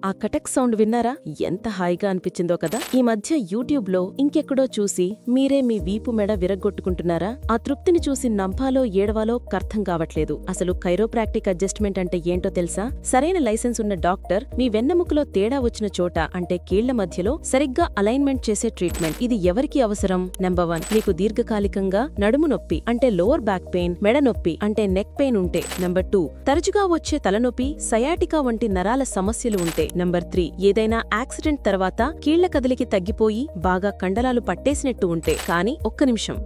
ఆ కటక్ సౌండ్ విన్నారా? ఎంత హాయిగా అనిపించిందో కదా. ఈ మధ్య యూట్యూబ్ లో ఇంకెక్కడో చూసి మీరే మీ వీపు మెడ విరగ్గొట్టుకుంటున్నారా? ఆ తృప్తిని చూసి నంపాలో ఏడవాలో కర్థం కావట్లేదు. అసలు కైరోప్రాక్టిక్ అడ్జస్ట్మెంట్ అంటే ఏంటో తెలుసా? సరైన లైసెన్స్ ఉన్న డాక్టర్ మీ వెన్నెముకలో తేడా వచ్చిన చోట అంటే కీళ్ల మధ్యలో సరిగ్గా అలైన్మెంట్ చేసే ట్రీట్మెంట్. ఇది ఎవరికి అవసరం? నెంబర్ 1, మీకు దీర్ఘకాలికంగా నడుము నొప్పి అంటే లోవర్ బ్యాక్ పెయిన్, మెడ నొప్పి అంటే నెక్ పెయిన్ ఉంటే. నెంబర్ 2, తరచుగా వచ్చే తలనొప్పి, సయాటికా వంటి నరాల సమస్యలు ఉంటే. నెంబర్ 3, ఏదైనా యాక్సిడెంట్ తర్వాత కీళ్ల కదలికి తగ్గిపోయి బాగా కండలాలు పట్టేసినట్టు ఉంటే. కానీ ఒక్క నిమిషం,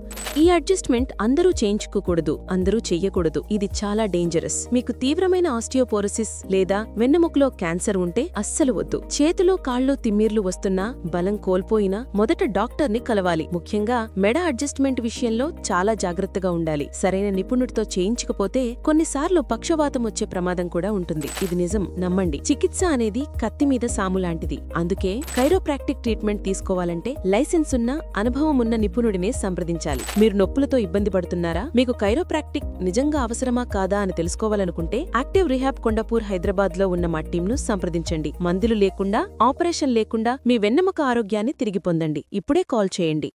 ఈ అడ్జస్ట్మెంట్ అందరూ చేయించుకోకూడదు, అందరూ చెయ్యకూడదు. ఇది చాలా డేంజరస్. మీకు తీవ్రమైన ఆస్టియోపోరోసిస్ లేదా వెన్నెముకలో క్యాన్సర్ ఉంటే అస్సలు వద్దు. చేతిలో కాళ్ళు తిమ్మిర్లు వస్తున్నా, బలం కోల్పోయినా మొదట డాక్టర్ని కలవాలి. ముఖ్యంగా మెడ అడ్జస్ట్మెంట్ విషయంలో చాలా జాగ్రత్తగా ఉండాలి. సరైన నిపుణుడితో చేయించకపోతే కొన్నిసార్లు పక్షవాతం వచ్చే ప్రమాదం కూడా ఉంటుంది. ఇది నిజం, నమ్మండి. చికిత్స అనేది కత్తి మీద సాము లాంటిది. అందుకే కైరోప్రాక్టిక్ ట్రీట్మెంట్ తీసుకోవాలంటే లైసెన్స్ ఉన్న, అనుభవం ఉన్న నిపుణుడినే సంప్రదించాలి. మీరు నొప్పులతో ఇబ్బంది పడుతున్నారా? మీకు కైరోప్రాక్టిక్ నిజంగా అవసరమా కాదా అని తెలుసుకోవాలనుకుంటే యాక్టివ్ రిహాబ్ కొండాపూర్ హైదరాబాద్ లో ఉన్న మా టీంను సంప్రదించండి. మందులు లేకుండా, ఆపరేషన్ లేకుండా మీ వెన్నెముక ఆరోగ్యాన్ని తిరిగి పొందండి. ఇప్పుడే కాల్ చేయండి.